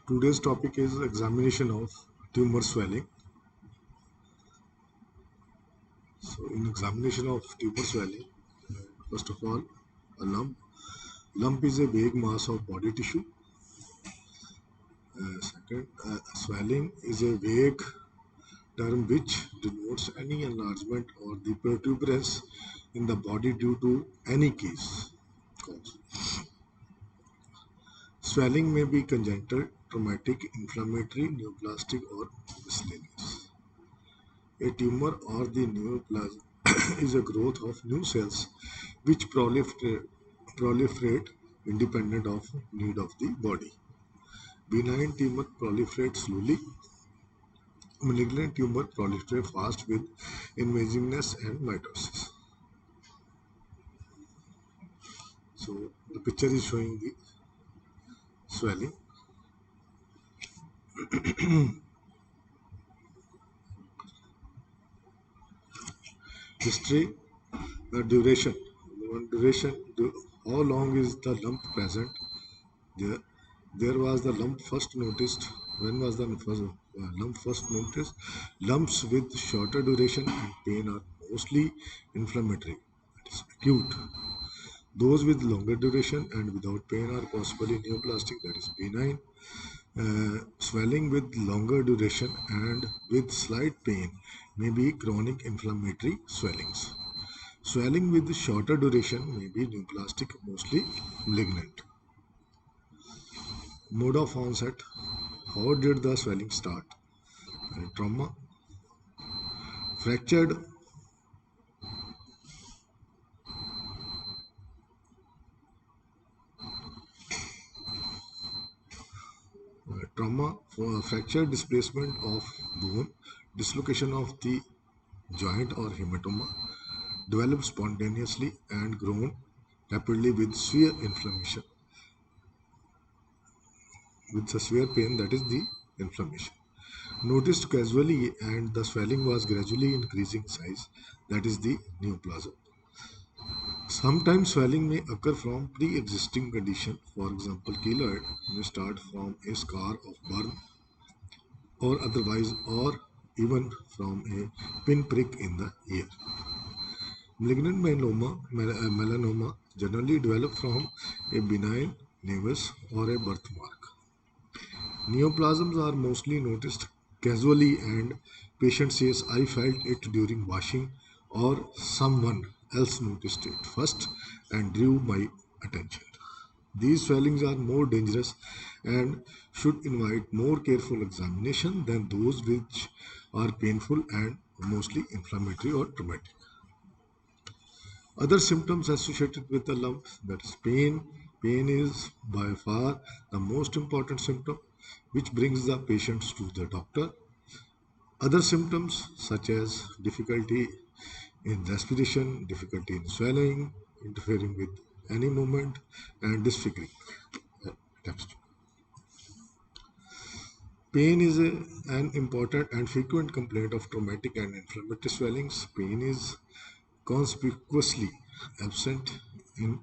Today's topic is examination of tumor swelling. So, in examination of tumor swelling, first of all, a lump. Lump is a vague mass of body tissue. Second, swelling is a vague term which denotes any enlargement or the protuberance in the body due to any cause. Swelling may be congenital, traumatic, inflammatory, neoplastic, or miscellaneous. A tumor or the neoplasm is a growth of new cells which proliferate independent of need of the body. Benign tumor proliferate slowly. Malignant tumor proliferate fast with invasiveness and mitosis. So the picture is showing the swelling. History, duration. How long is the lump present? There, there was the lump first noticed. When was the lump first noticed? Lumps with shorter duration and pain are mostly inflammatory. It is acute. Those with longer duration and without pain are possibly neoplastic, that is benign. Swelling with longer duration and with slight pain may be chronic inflammatory swellings. Swelling with shorter duration may be neoplastic, mostly malignant. Mode of onset. How did the swelling start? Trauma. Fractured. Trauma. Fractured displacement of bone. Dislocation of the joint or hematoma. Developed spontaneously and grown rapidly with severe inflammation. With a severe pain, that is the inflammation. Noticed casually and the swelling was gradually increasing size, that is the neoplasm. Sometimes swelling may occur from pre-existing condition. For example, keloid may start from a scar of burn or otherwise, or even from a pinprick in the ear. Malignant melanoma generally develop from a benign nevus or a birthmark. Neoplasms are mostly noticed casually and patient says I felt it during washing or someone else noticed it first and drew my attention. These swellings are more dangerous and should invite more careful examination than those which are painful and mostly inflammatory or traumatic. Other symptoms associated with the lump, that is pain. Pain is by far the most important symptom which brings the patients to the doctor. Other symptoms such as difficulty in respiration, difficulty in swallowing, interfering with any movement, and disfiguring. Text. Pain is an important and frequent complaint of traumatic and inflammatory swellings. Pain is conspicuously absent in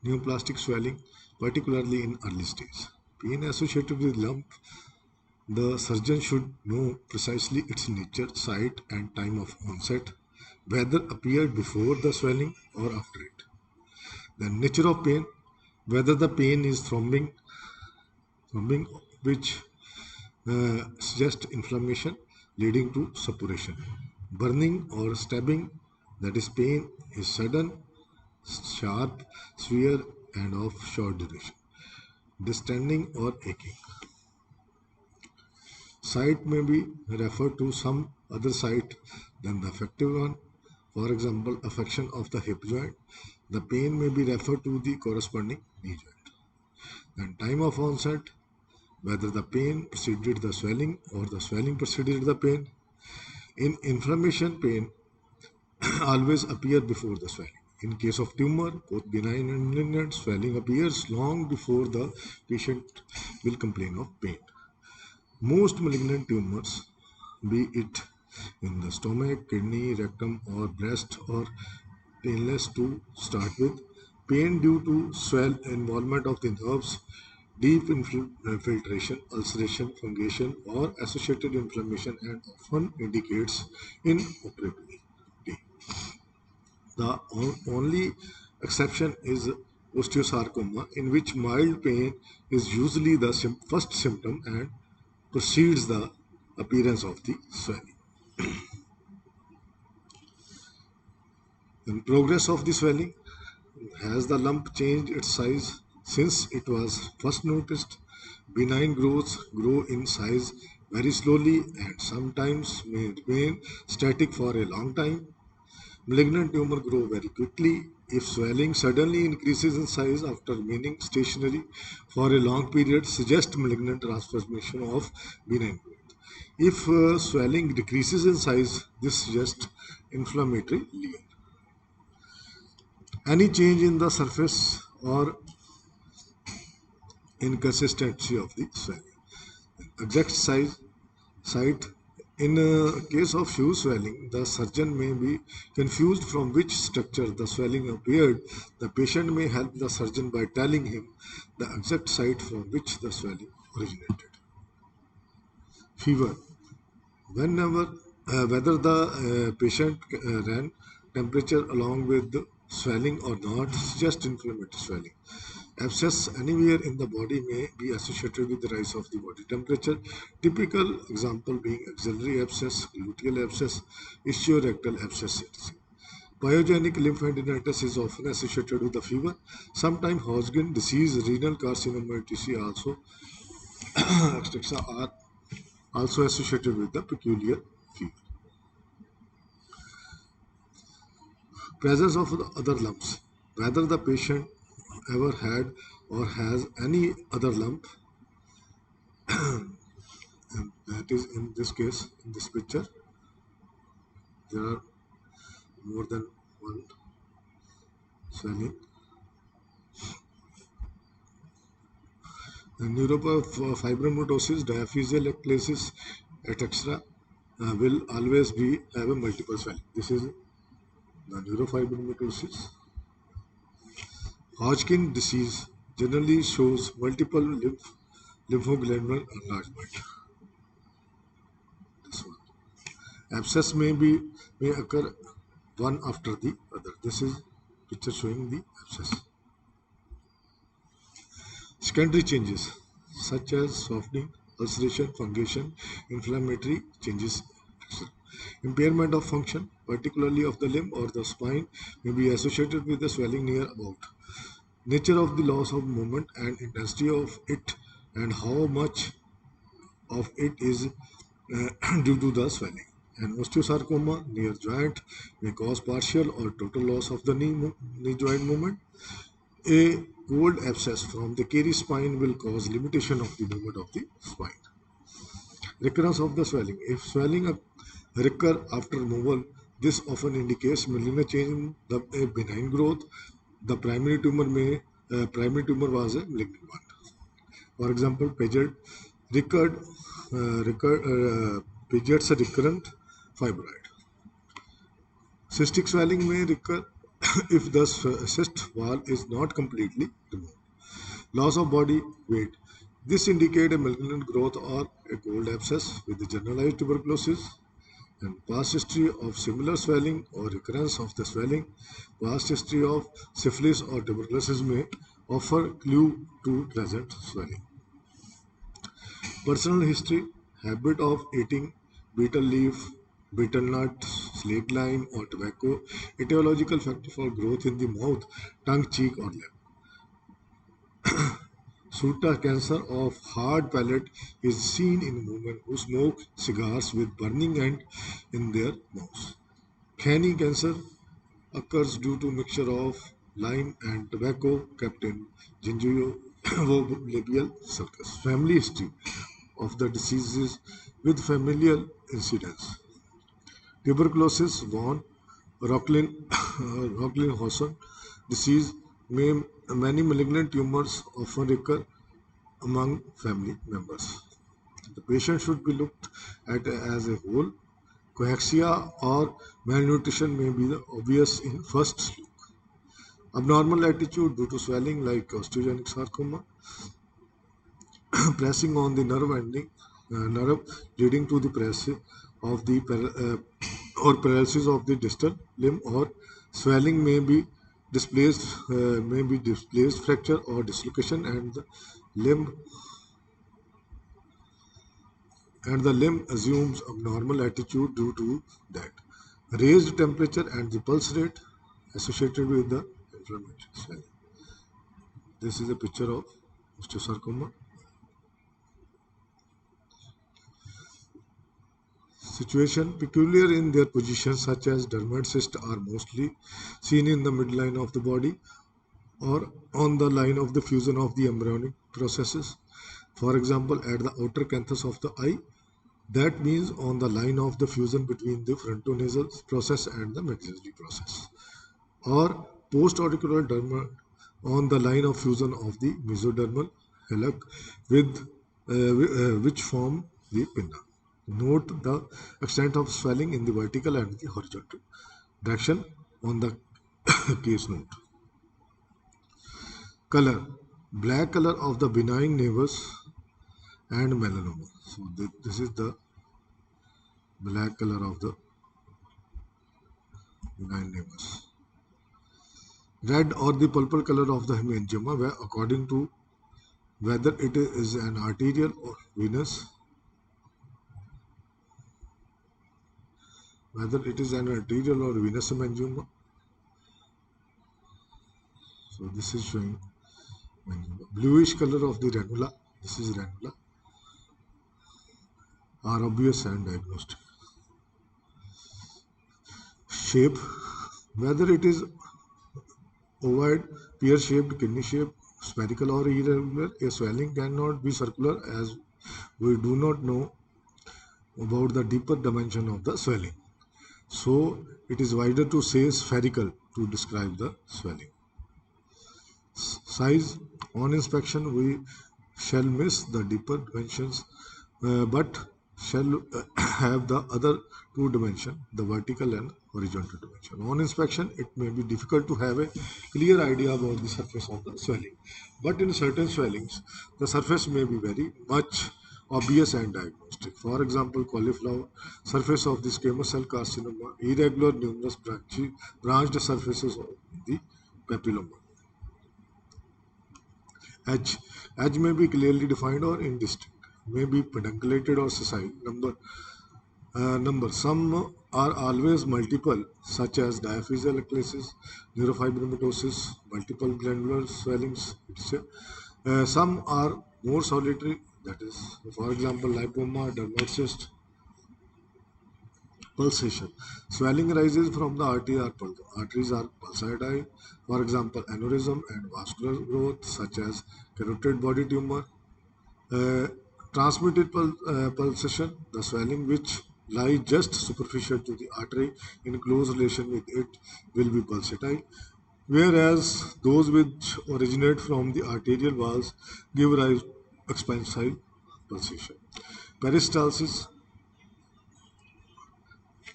neoplastic swelling, particularly in early stage. Pain associated with lump, the surgeon should know precisely its nature, site, and time of onset, whether appeared before the swelling or after it. The nature of pain, whether the pain is throbbing which suggests inflammation leading to suppuration. Burning or stabbing, that is pain, is sudden, sharp, severe, and of short duration. Distending or aching. Site may be referred to some other site than the affected one. For example, affection of the hip joint. The pain may be referred to the corresponding knee joint. Then time of onset, whether the pain preceded the swelling or the swelling preceded the pain. In inflammation, pain always appear before the swelling. In case of tumor, both benign and malignant, swelling appears long before the patient will complain of pain. Most malignant tumors, be it in the stomach, kidney, rectum, or breast, or painless to start with. Pain due to swell involvement of the nerves deep infiltration, ulceration, fungation, or associated inflammation, and often indicates inoperability. The only exception is osteosarcoma, in which mild pain is usually the first symptom and precedes the appearance of the swelling. In progress of the swelling, has the lump changed its size since it was first noticed? Benign growths grow in size very slowly and sometimes may remain static for a long time. Malignant tumor grow very quickly. If swelling suddenly increases in size after remaining stationary for a long period, suggest malignant transformation of benign growth. If swelling decreases in size, this suggests inflammatory lesion. Any change in the surface or inconsistency of the swelling. Exact size site. In case of fuse swelling, the surgeon may be confused from which structure the swelling appeared. The patient may help the surgeon by telling him the exact site from which the swelling originated. Fever. Whenever, whether the patient ran temperature along with the swelling or not, just inflammatory swelling. Abscess anywhere in the body may be associated with the rise of the body temperature. Typical example being axillary abscess, gluteal abscess, ischiorectal abscess, etc. Pyogenic lymphadenitis is often associated with the fever. Sometimes Hodgkin disease, renal carcinoma, etc. also etc. are also associated with the peculiar fever. Presence of the other lumps. Whether the patient ever had or has any other lump, and that is in this case, in this picture, there are more than one swelling. Neurofibromatosis, diaphyseal ectasis, etc. Will always be have a multiple swelling. This is the neurofibromatosis. Hodgkin disease generally shows multiple lymphoglandular enlargement. This one. Abscess may occur one after the other. This is picture showing the abscess. Secondary changes such as softening, ulceration, fungation, inflammatory changes, etc. Impairment of function, particularly of the limb or the spine, may be associated with the swelling near about. Nature of the loss of movement and intensity of it, and how much of it is due to the swelling. An osteosarcoma near joint may cause partial or total loss of the knee joint movement. A cold abscess from the Cary spine will cause limitation of the movement of the spine. Recurrence of the swelling. If swelling recur after removal, this often indicates malignant change in the benign growth. The primary tumor was a malignant one. For example, recurred, Paget's recurrent fibroid. Cystic swelling may recur if the cyst wall is not completely removed. Loss of body weight. This indicates a malignant growth or a cold abscess with generalized tuberculosis and past history of similar swelling or recurrence of the swelling. Past history of syphilis or tuberculosis may offer clue to present swelling. Personal history, habit of eating betel leaf, betel nut, slate lime or tobacco, etiological factor for growth in the mouth, tongue, cheek or lip. Suta cancer of hard palate is seen in women who smoke cigars with burning end in their mouths. Kidney cancer occurs due to mixture of lime and tobacco kept in gingival sulcus. Family history of the diseases with familial incidence. Tuberculosis, von Rocklin-Hosson disease, many malignant tumors often recur among family members. The patient should be looked at as a whole. Coaxia or malnutrition may be the obvious in first look. Abnormal attitude due to swelling like osteogenic sarcoma. pressing on the nerve leading to the press of the or paralysis of the distal limb, or swelling may be displaced fracture or dislocation, limb and the limb assumes abnormal attitude due to that. Raised temperature and the pulse rate associated with the inflammatory swelling. This is a picture of osteosarcoma. Situation peculiar in their position, such as dermoid cysts, are mostly seen in the midline of the body or on the line of the fusion of the embryonic processes. For example, at the outer canthus of the eye, that means on the line of the fusion between the frontonasal process and the maxillary process, or post-auricular derma on the line of fusion of the mesodermal hillock with which form the pinna. Note the extent of swelling in the vertical and the horizontal direction on the case note. Color. Black color of the benign nevus and melanoma. So this is the black color of the benign nevus. Red or the purple color of the hemangioma, where according to whether it is an arterial or venous, hemangioma. So this is showing hemangioma. Bluish color of the ranula. This is ranula. Are obvious and diagnostic. Shape, whether it is ovoid, pear-shaped, kidney-shaped, spherical or irregular, a swelling cannot be circular, as we do not know about the deeper dimension of the swelling. So it is wiser to say spherical to describe the swelling. Size, on inspection we shall miss the deeper dimensions, but shall have the other two dimensions, the vertical and horizontal dimension. On inspection, it may be difficult to have a clear idea about the surface of the swelling, but in certain swellings, the surface may be very much obvious and diagnostic. For example, cauliflower, surface of the squamous cell carcinoma, irregular numerous branched surfaces of the papilloma. Edge may be clearly defined or indistinct, may be pedunculated or sessile. Number. Some are always multiple, such as diaphyseal ectasis, neurofibromatosis, multiple glandular swellings, etc. Some are more solitary, that is, for example, lipoma, dermoid cyst. Pulsation. Swelling rises from the arteries are pulsatile. For example, aneurysm and vascular growth, such as carotid body tumor. Uh, Transmitted pulsation, the swelling which lies just superficial to the artery in close relation with it will be pulsatile, whereas those which originate from the arterial walls give rise to expansile pulsation. Peristalsis,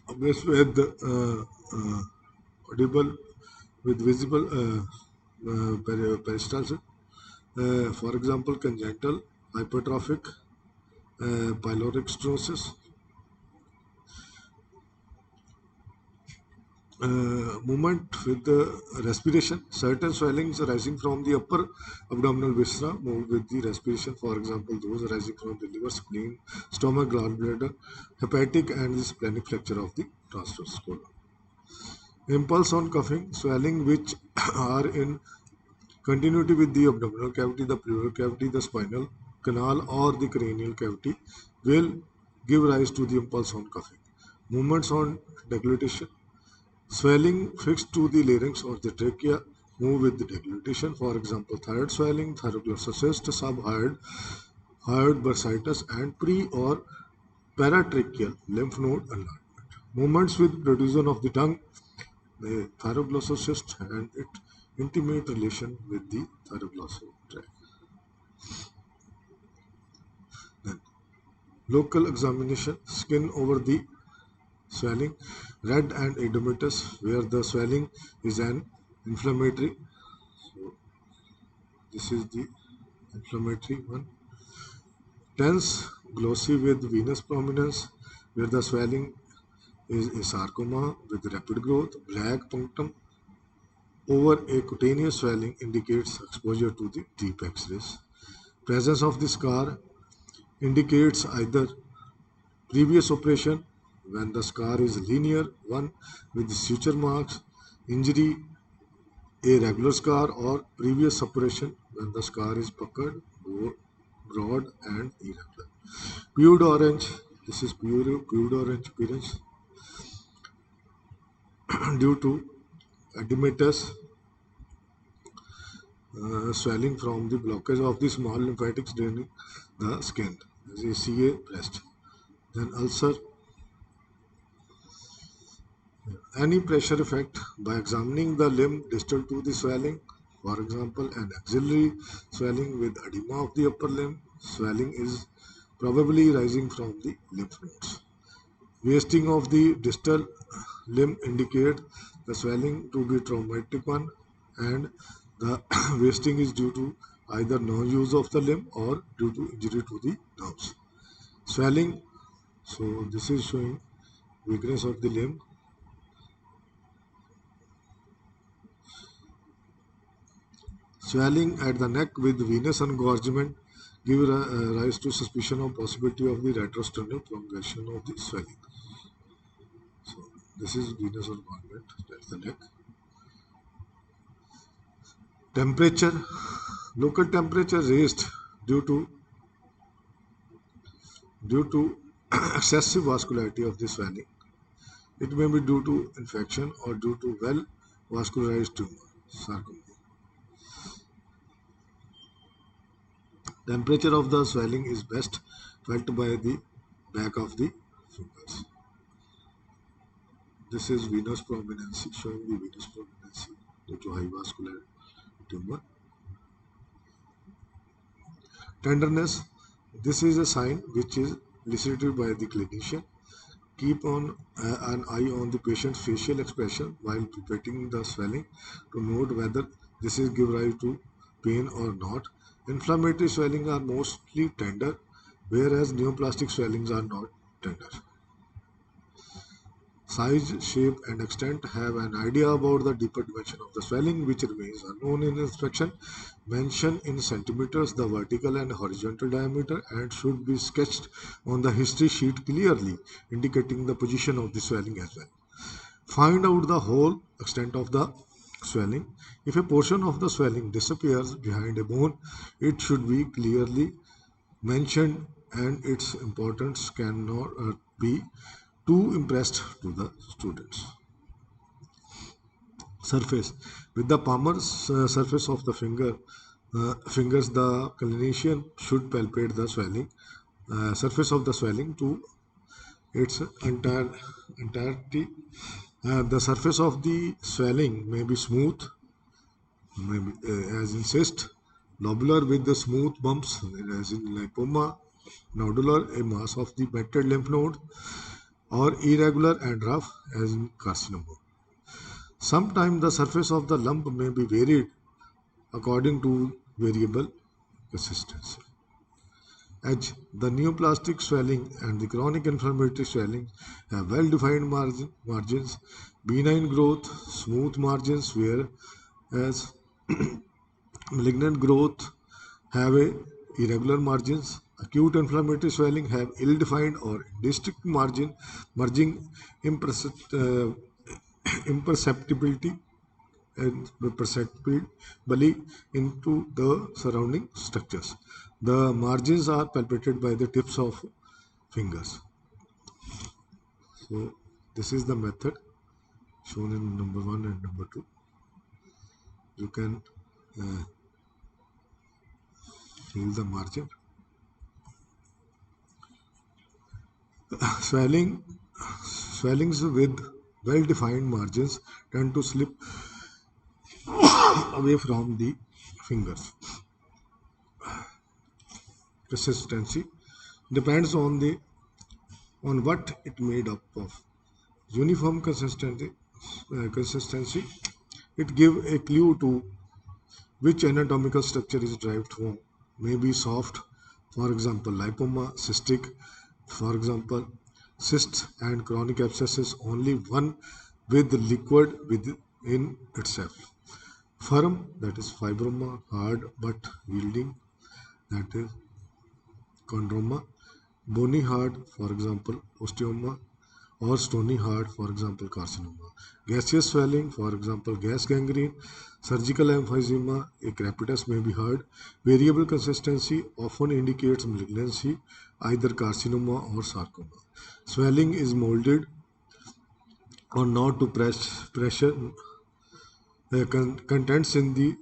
obvious with audible with visible peristalsis. For example, congenital hypertrophic pyloric stenosis. Movement with the respiration. Certain swellings arising from the upper abdominal viscera move with the respiration. For example, those arising from the liver, spleen, stomach, gallbladder, hepatic, and the splenic flexure of the transverse colon. Impulse on coughing, swelling which are in continuity with the abdominal cavity, the pleural cavity, the spinal canal, or the cranial cavity will give rise to the impulse on coughing. Movements on deglutition. Swelling fixed to the larynx or the trachea move with the deglutition. For example, thyroid swelling, thyroglossocyst, hyoid bursitis, and pre or paratracheal lymph node enlargement. Movements with protrusion of the tongue, the thyroglossocyst and its intimate relation with the thyroglossus tract. Then, local examination, skin over the swelling, red and edematous, where the swelling is an inflammatory. So this is the inflammatory one. Tense, glossy with venous prominence, where the swelling is a sarcoma with rapid growth. Black punctum over a cutaneous swelling indicates exposure to the deep X-rays. Presence of the scar indicates either previous operation when the scar is linear one with suture marks, injury, a regular scar, or previous operation when the scar is puckered, broad, and irregular. Pure orange, this is pure orange appearance due to edematous swelling from the blockage of the small lymphatics draining the skin, as you see a breast. Then ulcer, any pressure effect by examining the limb distal to the swelling, for example, an axillary swelling with edema of the upper limb, swelling is probably rising from the lymph nodes. Wasting of the distal limb indicate the swelling to be traumatic one, and the wasting is due to either no use of the limb or due to injury to the nerves. Swelling, so this is showing weakness of the limb. Swelling at the neck with venous engorgement give rise to suspicion of possibility of the retrosternal progression of the swelling. So this is venous engorgement at the neck. Temperature, local temperature raised due to excessive vascularity of the swelling. It may be due to infection or due to well vascularized tumor, sarcoma. Temperature of the swelling is best felt by the back of the fingers. This is venous prominency, showing the venous prominency due to high vascular tumor. Tenderness, this is a sign which is elicited by the clinician. Keep an eye on the patient's facial expression while palpating the swelling to note whether this is give rise to pain or not. Inflammatory swelling are mostly tender, whereas neoplastic swellings are not tender. Size, shape, and extent have an idea about the deeper dimension of the swelling, which remains unknown in inspection. Mention in centimeters the vertical and horizontal diameter and should be sketched on the history sheet clearly, indicating the position of the swelling as well. Find out the whole extent of the swelling. If a portion of the swelling disappears behind a bone, it should be clearly mentioned and its importance cannot be too impressed to the students. Surface, with the palmar surface of the fingers, the clinician should palpate the swelling surface of the swelling to its entirety. The surface of the swelling may be smooth, maybe, as in cyst, lobular with the smooth bumps, as in lipoma, nodular, a mass of the matted lymph node, or irregular and rough, as in carcinoma. Sometimes the surface of the lump may be varied according to variable consistency. Edge, the neoplastic swelling and the chronic inflammatory swelling have well-defined margins, benign growth, smooth margins, whereas malignant growth have irregular margins. Acute inflammatory swelling have ill-defined or indistinct margin, merging imperceptibility and perceptibly into the surrounding structures. The margins are palpated by the tips of fingers. So this is the method shown in number 1 and number 2. You can feel the margin. Swellings with well-defined margins tend to slip away from the fingers. Consistency depends on what it made up of. Uniform consistency, it give a clue to which anatomical structure is derived from. May be soft, For example, lipoma, cystic, for example, cysts and chronic abscesses, only one with liquid within itself. Firm, that is fibroma, hard but yielding, that is chondroma. Bony hard, for example, osteoma, or stony hard, for example, carcinoma. Gaseous swelling, for example, gas gangrene. Surgical emphysema, a crepitus may be heard. Variable consistency often indicates malignancy, either carcinoma or sarcoma. Swelling is molded or not to pressure. Contents in the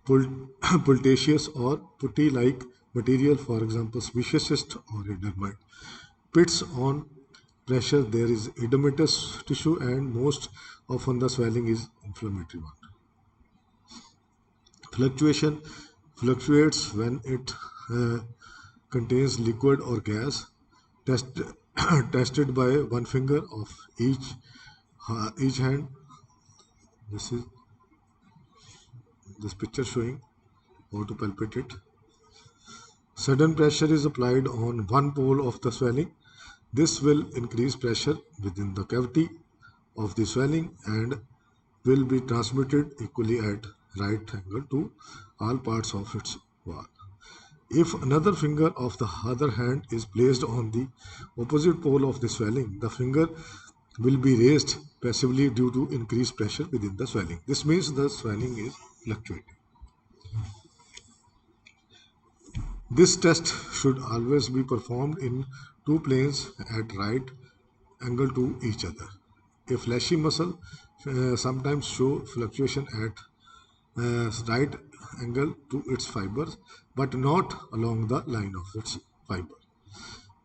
pultaceous or putty-like material, for example, sebaceous cyst or a dermite. Pits on pressure, there is edematous tissue, and most often the swelling is inflammatory one. Fluctuation fluctuates when it uh, contains liquid or gas. Test, tested by one finger of each hand. This is this picture showing how to palpate it. Sudden pressure is applied on one pole of the swelling. This will increase pressure within the cavity of the swelling and will be transmitted equally at right angle to all parts of its wall. If another finger of the other hand is placed on the opposite pole of the swelling, the finger will be raised passively due to increased pressure within the swelling. This means the swelling is fluctuating. This test should always be performed in two planes at right angle to each other. A fleshy muscle sometimes show fluctuation at right angle to its fibers, but not along the line of its fiber.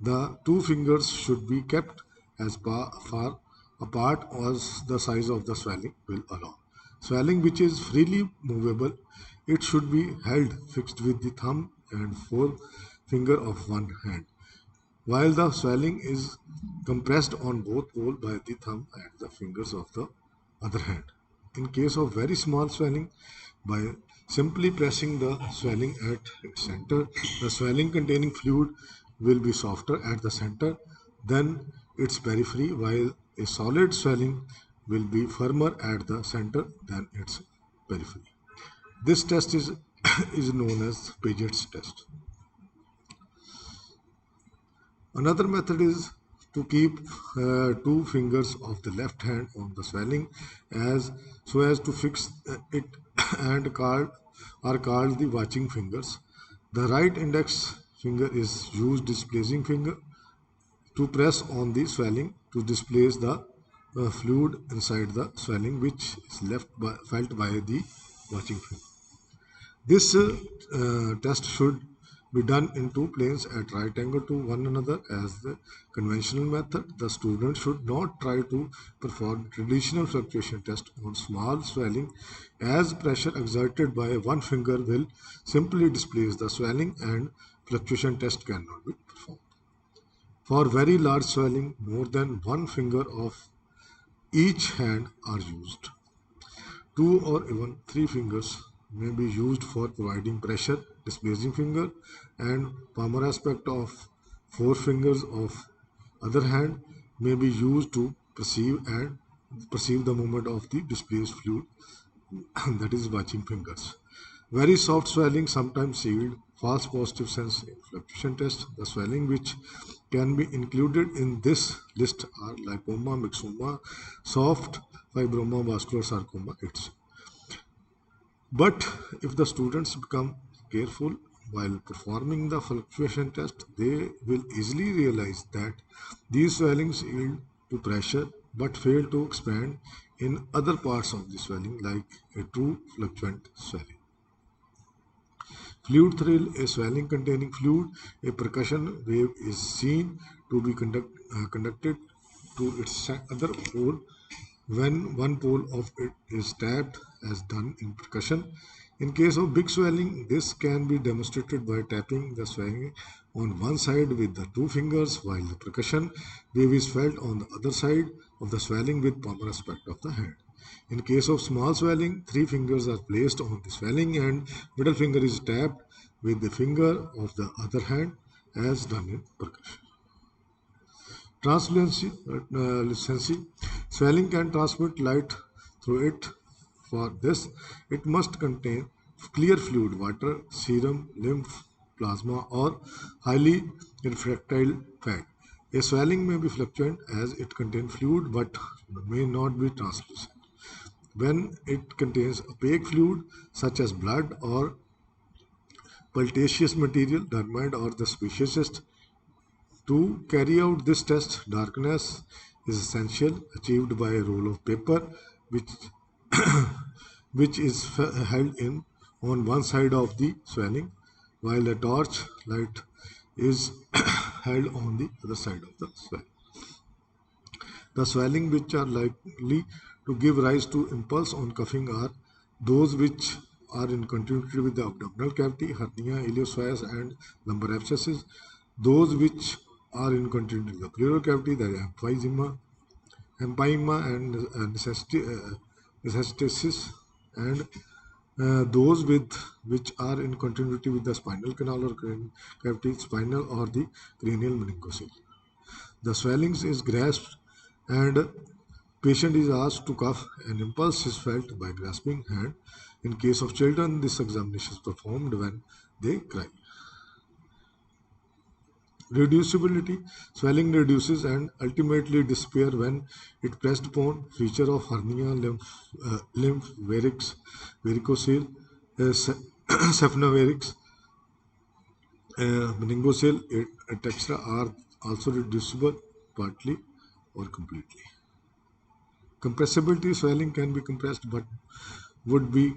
The two fingers should be kept as far apart as the size of the swelling will allow. Swelling which is freely movable, it should be held fixed with the thumb and forefinger of one hand, while the swelling is compressed on both poles by the thumb and the fingers of the other hand. In case of very small swelling, by simply pressing the swelling at its center, the swelling containing fluid will be softer at the center than its periphery, while a solid swelling will be firmer at the center than its periphery. This test is, is known as Paget's test. Another method is to keep two fingers of the left hand on the swelling as so as to fix it and are called the watching fingers. The right index finger is used displacing finger to press on the swelling to displace the fluid inside the swelling which is felt by the watching finger. This test should be done in two planes at right angle to one another as the conventional method. The student should not try to perform traditional fluctuation test on small swelling as pressure exerted by one finger will simply displace the swelling and fluctuation test cannot be performed. For very large swelling, more than one finger of each hand are used. Two or even three fingers may be used for providing pressure, displacing finger, and palmar aspect of four fingers of other hand may be used to perceive the movement of the displaced fluid, that is watching fingers. Very soft swelling, sometimes sealed, false positive sense in fluctuation test. The swelling which can be included in this list are lipoma, myxoma, soft fibroma, vascular sarcoma, etc. But if the students become careful while performing the fluctuation test, they will easily realize that these swellings yield to pressure but fail to expand in other parts of the swelling like a true fluctuant swelling. Fluid thrill, a swelling containing fluid, a percussion wave is seen to be conducted to its other pole when one pole of it is tapped as done in percussion. In case of big swelling, this can be demonstrated by tapping the swelling on one side with the two fingers while the percussion wave is felt on the other side of the swelling with palmar aspect of the hand. In case of small swelling, three fingers are placed on the swelling and middle finger is tapped with the finger of the other hand as done in percussion. Translucency. Swelling can transmit light through it. For this, it must contain clear fluid, water, serum, lymph, plasma, or highly refractile fat. A swelling may be fluctuant as it contains fluid but may not be translucent. When it contains opaque fluid such as blood or pultaceous material, dermide or the species cyst, to carry out this test, darkness is essential, achieved by a roll of paper which, which is held in on one side of the swelling, while a torch light is held on the other side of the swelling. The swelling which are likely to give rise to impulse on coughing are those which are in continuity with the abdominal cavity, hernia, ileoceras, and lumbar abscesses. Those which are in continuity with the pleural cavity, the empyema and necessitasis, and those with which are in continuity with the spinal canal or cavity, spinal or the cranial meningocele. The swellings is grasped and patient is asked to cough. An impulse is felt by grasping hand. In case of children, this examination is performed when they cry. Reducibility. Swelling reduces and ultimately disappear when it pressed upon feature of hernia, lymph varix, varicocele, cephalovarix, meningocele, etc. are also reducible partly or completely. Compressibility. Swelling can be compressed but would be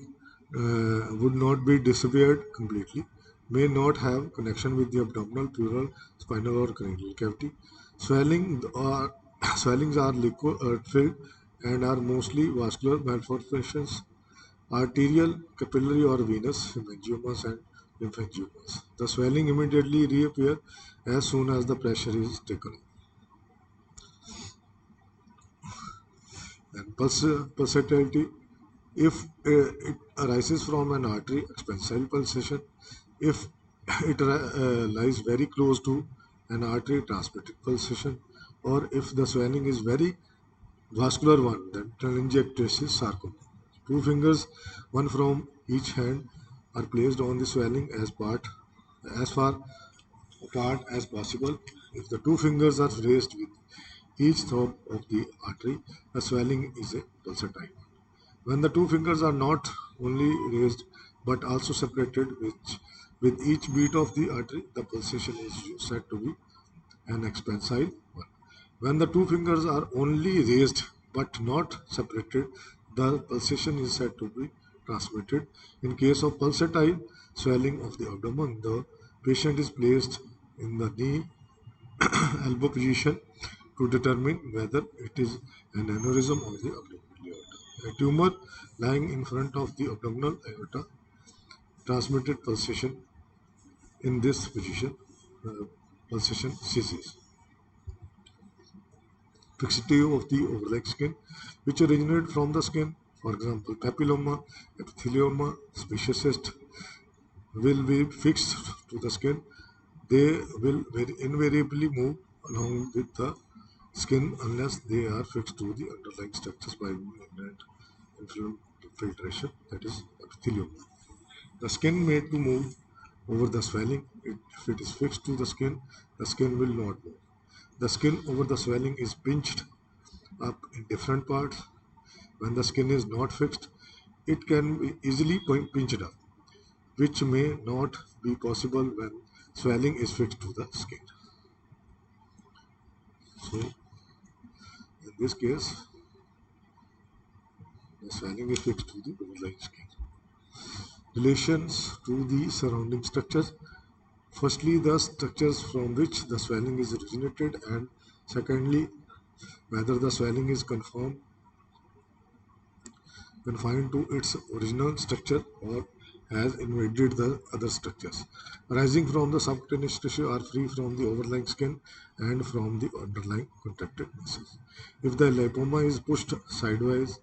would not be disappeared completely, may not have connection with the abdominal, pleural, spinal or cranial cavity. Swelling or swellings are liquid filled and are mostly vascular malformations, arterial, capillary or venous hemangiomas and lymphangiomas. The swelling immediately reappear as soon as the pressure is taken off. And pulsatility. If it arises from an artery, expansile pulsation. If it lies very close to an artery, transmitted pulsation. Or if the swelling is very vascular one, then telangiectasis sarcoma. Two fingers, one from each hand, are placed on the swelling as far apart as possible. If the two fingers are raised with each thumb of the artery, the swelling is a pulsatile. When the two fingers are not only raised but also separated, which with each beat of the artery, the pulsation is said to be an expansile one. When the two fingers are only raised but not separated, the pulsation is said to be transmitted. In case of pulsatile swelling of the abdomen, the patient is placed in the knee elbow position to determine whether it is an aneurysm of the abdominal aorta. A tumor lying in front of the abdominal aorta transmitted pulsation in this position, pulsation ceases. Fixity of the overlying skin, which originate from the skin, for example, papilloma, epithelioma, species cyst, will be fixed to the skin. They will very invariably move along with the skin unless they are fixed to the underlying structures by malignant infiltration, that is epithelium. The skin made to move over the swelling. If it is fixed to the skin will not move. The skin over the swelling is pinched up in different parts. When the skin is not fixed, it can be easily pinched up, which may not be possible when swelling is fixed to the skin. So, in this case, the swelling is fixed to the overlying skin. Relations to the surrounding structures. Firstly, the structures from which the swelling is originated, and secondly, whether the swelling is confined to its original structure or has invaded the other structures. Arising from the subcutaneous tissue are free from the overlying skin and from the underlying contracted muscles. If the lipoma is pushed sideways,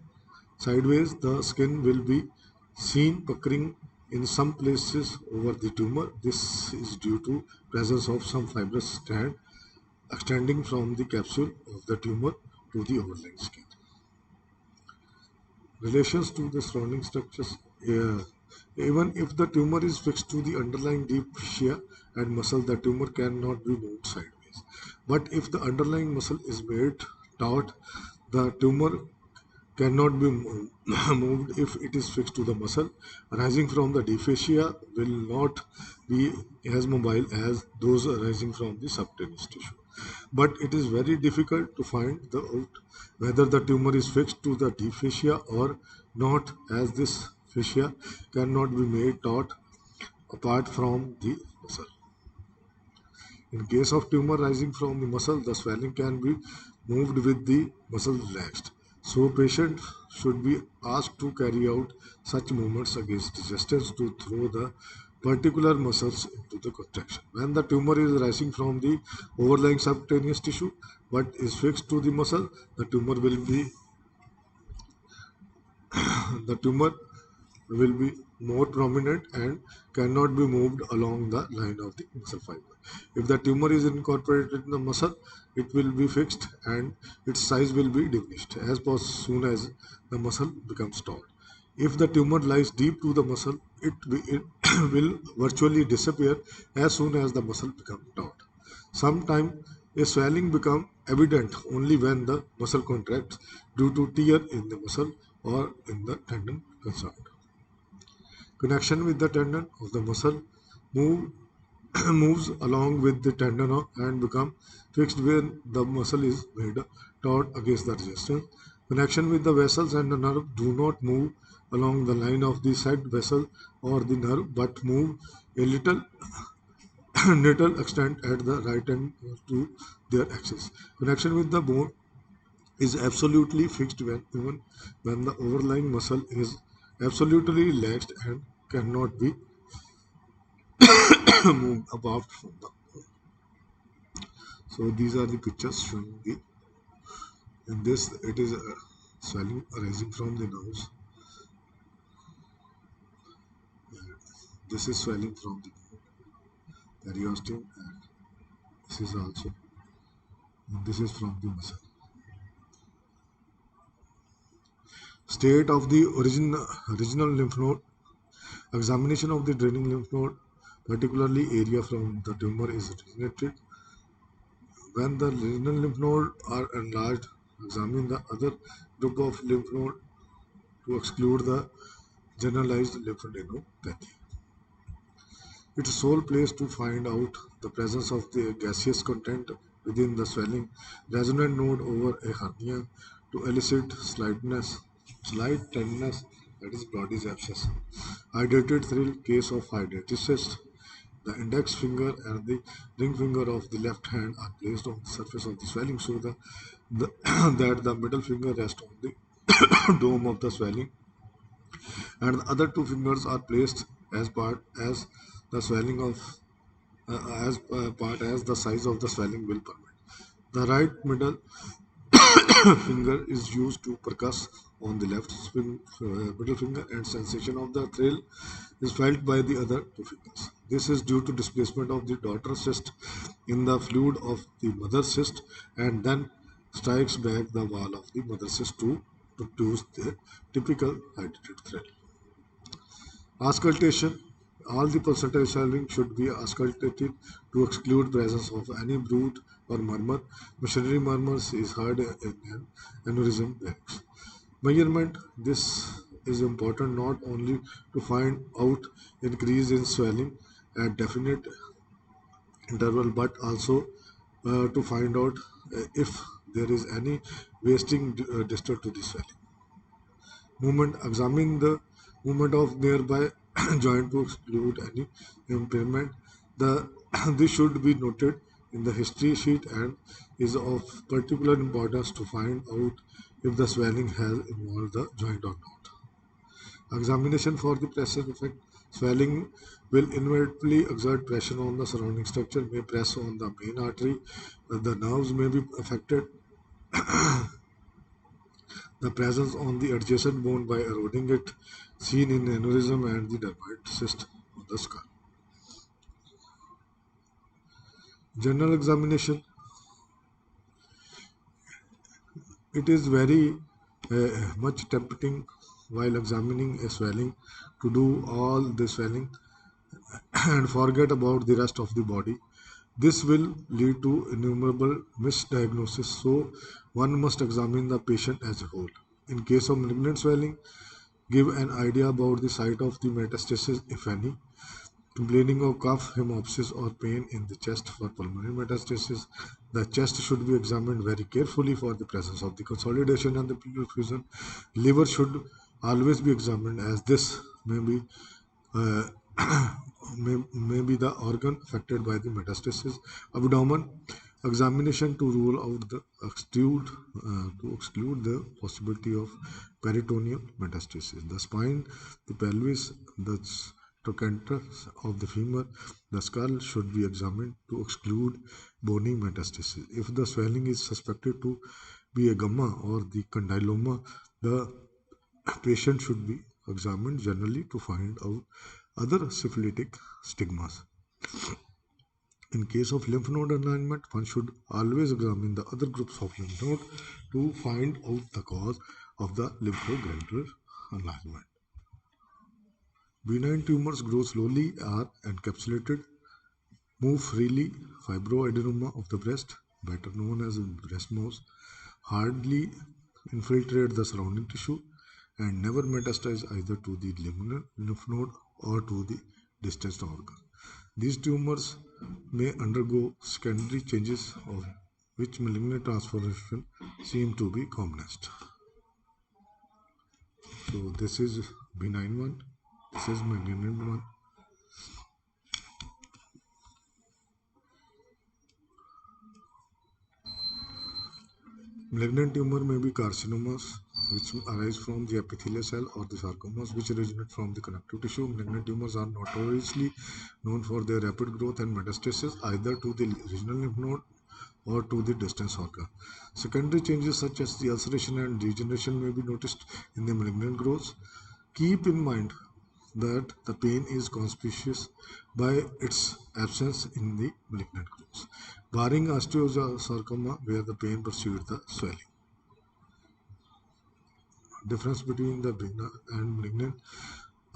the skin will be seen puckering in some places over the tumor. This is due to presence of some fibrous strand extending from the capsule of the tumor to the overlying skin. Relations to the surrounding structures. uh, Even if the tumor is fixed to the underlying deep fascia and muscle, the tumor cannot be moved sideways. But if the underlying muscle is made taut, the tumor cannot be moved if it is fixed to the muscle. Arising from the deep fascia will not be as mobile as those arising from the subcutaneous tissue. But it is very difficult to find out whether the tumor is fixed to the deep fascia or not, as this fascia cannot be made taut apart from the muscle. In case of tumor rising from the muscle, the swelling can be moved with the muscle relaxed. So patient should be asked to carry out such movements against resistance to throw the particular muscles into the contraction. When the tumor is rising from the overlying subcutaneous tissue but is fixed to the muscle, the tumor will be more prominent and cannot be moved along the line of the muscle fiber. If the tumor is incorporated in the muscle, it will be fixed and its size will be diminished as soon as the muscle becomes taut. If the tumor lies deep to the muscle, it will virtually disappear as soon as the muscle becomes taut. Sometimes a swelling becomes evident only when the muscle contracts due to tear in the muscle or in the tendon concerned. Connection with the tendon of the muscle move, moves along with the tendon and become fixed when the muscle is made taut against the resistance. Connection with the vessels and the nerve do not move along the line of the said vessel or the nerve but move a little extent at the right end to their axis. Connection with the bone is absolutely fixed even when the overlying muscle is absolutely relaxed and cannot be moved apart from the. So these are the pictures showing the. In this, it is swelling arising from the nerves. This is swelling from the periosteum, and this is also. And this is from the muscle. State of the original lymph node. Examination of the draining lymph node, particularly area from the tumor, is originated. When the renal lymph nodes are enlarged, examine the other group of lymph nodes to exclude the generalized lymphadenopathy. Its sole place to find out the presence of the gaseous content within the swelling resonant node over a hernia to elicit slight tenderness, that is Brodie's abscess. Hydrated thrill, case of hydrated cyst. The index finger and the ring finger of the left hand are placed on the surface of the swelling so that the middle finger rests on the dome of the swelling, and the other two fingers are placed as part as the swelling of as part as the size of the swelling will permit. The right middle finger is used to percuss on the middle finger, and sensation of the thrill is felt by the other two fingers. This is due to displacement of the daughter cyst in the fluid of the mother cyst and then strikes back the wall of the mother cyst to produce the typical hydrated thrill. Auscultation. All the pulsatile swelling should be auscultated to exclude presence of any bruit or murmur. Machinery murmurs is heard in an aneurysm larynx. Measurement. This is important not only to find out increase in swelling at definite interval but also to find out if there is any wasting distal to the swelling. Movement. Examine the movement of nearby joint to exclude any impairment. The this should be noted in the history sheet and is of particular importance to find out if the swelling has involved the joint or not. Examination for the pressure effect. Swelling will inevitably exert pressure on the surrounding structure, may press on the main artery, the nerves may be affected, the presence on the adjacent bone by eroding it, seen in aneurysm and the dermoid cyst on the skull. General examination, it is very much tempting while examining a swelling to do all the swelling and forget about the rest of the body. This will lead to innumerable misdiagnoses, so one must examine the patient as a whole. In case of malignant swelling, give an idea about the site of the metastasis, if any. Complaining of cough, hemoptysis, or pain in the chest for pulmonary metastasis, the chest should be examined very carefully for the presence of the consolidation and the pleural effusion. Liver should always be examined, as this may be uh, may be the organ affected by the metastasis. Abdomen examination to rule out the exclude the possibility of peritoneal metastasis. The spine, the pelvis, the trochanter of the femur, the skull should be examined to exclude bony metastasis. If the swelling is suspected to be a gamma or the condyloma, the patient should be examined generally to find out other syphilitic stigmas. In case of lymph node enlargement, one should always examine the other groups of lymph node to find out the cause of the lymphogranular enlargement. Benign tumors grow slowly, are encapsulated, move freely. Fibroadenoma of the breast, better known as breast mouse, hardly infiltrate the surrounding tissue and never metastasize either to the lymph node or to the distant organ. These tumors may undergo secondary changes of which malignant transformation seem to be commonest. So this is benign one, this is malignant one. Malignant tumor may be carcinomas, which arise from the epithelial cell, or the sarcomas, which originate from the connective tissue. Malignant tumors are notoriously known for their rapid growth and metastasis either to the regional lymph node or to the distant organ. Secondary changes such as the ulceration and degeneration may be noticed in the malignant growths. Keep in mind that the pain is conspicuous by its absence in the malignant growths, barring osteosarcoma where the pain precedes the swelling. Difference between the benign and malignant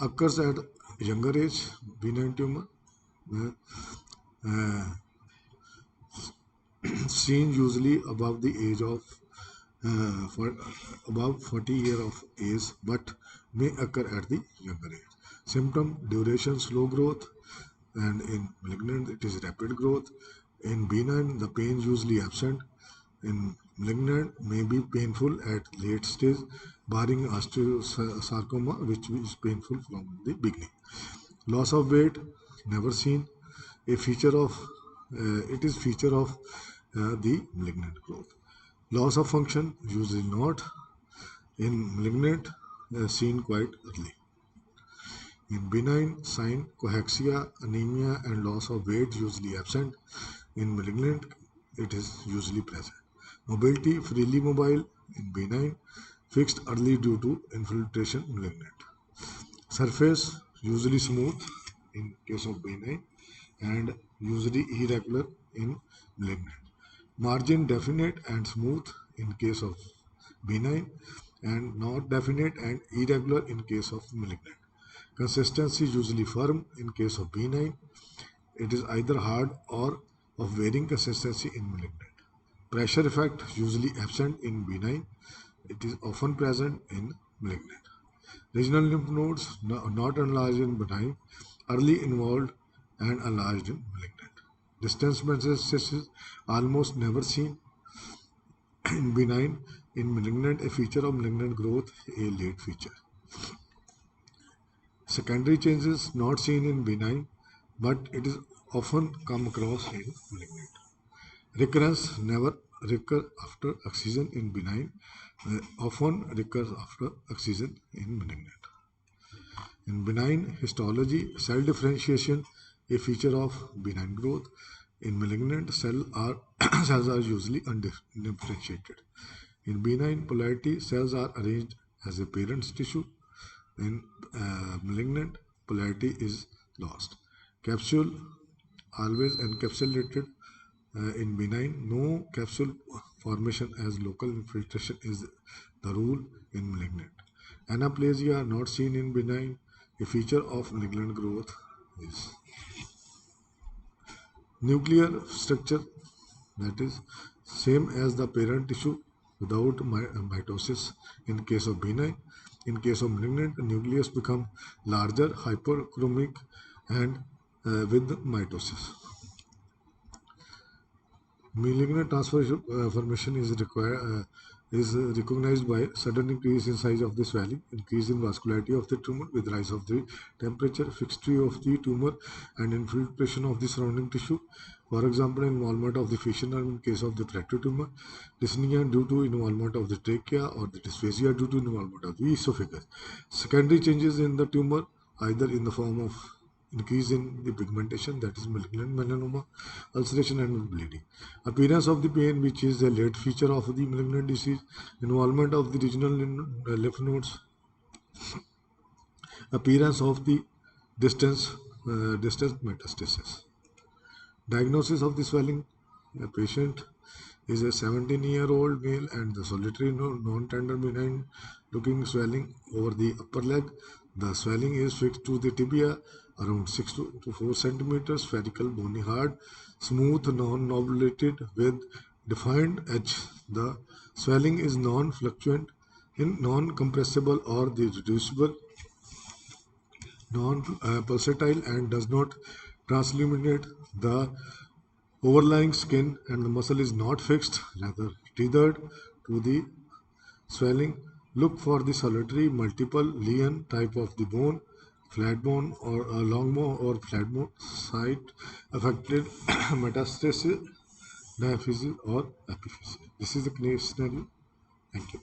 occurs at younger age. Benign tumor uh, seen usually above the age of for above 40 years of age, but may occur at the younger age. Symptom duration slow growth, and in malignant it is rapid growth. In benign the pain usually absent. In malignant may be painful at late stage, barring osteosarcoma, which is painful from the beginning. Loss of weight never seen. A feature of it is feature of the malignant growth. Loss of function usually not. In malignant seen quite early. In benign sign cachexia, anemia and loss of weight usually absent. In malignant it is usually present. Mobility freely mobile in benign, fixed early due to infiltration malignant. Surface usually smooth in case of benign and usually irregular in malignant. Margin definite and smooth in case of benign and not definite and irregular in case of malignant. Consistency usually firm in case of benign. It is either hard or of varying consistency in malignant. Pressure effect usually absent in benign. It is often present in malignant. Regional lymph nodes not enlarged in benign, early involved and enlarged in malignant. Distance metastasis almost never seen in benign. In malignant, a feature of malignant growth, a late feature. Secondary changes not seen in benign, but it is often come across in malignant. Recurrence never recur after excision in benign, often recurs after excision in malignant. In benign histology, cell differentiation, a feature of benign growth. In malignant, cells are usually undifferentiated. In benign polarity, cells are arranged as a parent tissue. In malignant, polarity is lost. Capsule always encapsulated in benign. No capsule formation as local infiltration is the rule in malignant. Anaplasia not seen in benign. A feature of malignant growth is nuclear structure, that is same as the parent tissue without mitosis in case of benign. In case of malignant, the nucleus become larger, hyperchromic, and with mitosis. Malignant transformation is recognized by sudden increase in size of the swelling, increase in vascularity of the tumor with rise of the temperature, fixity of the tumor, and infiltration of the surrounding tissue. For example, involvement of the facial nerve in case of the trachea tumor, dyspnea due to involvement of the trachea, or the dysphagia due to involvement of the esophagus. Secondary changes in the tumor, either in the form of increase in the pigmentation, that is malignant melanoma, ulceration, and bleeding. Appearance of the pain, which is a late feature of the malignant disease, involvement of the regional lymph nodes, appearance of the distant metastasis. Diagnosis of the swelling: the patient is a 17-year-old male and the solitary non-tender benign looking swelling over the upper leg. The swelling is fixed to the tibia around 6 to 4 centimeters, spherical, bony, hard, smooth, non-nobulated with defined edge. The swelling is non-fluctuant, non-compressible or the reducible, non-pulsatile, and does not transilluminate. The overlying skin and the muscle is not fixed, rather tethered to the swelling. Look for the solitary multiple lesion type of the bone, flat bone or long bone or flat bone, site affected metastasis, diaphysis or epiphysis. This is the case scenario. Thank you.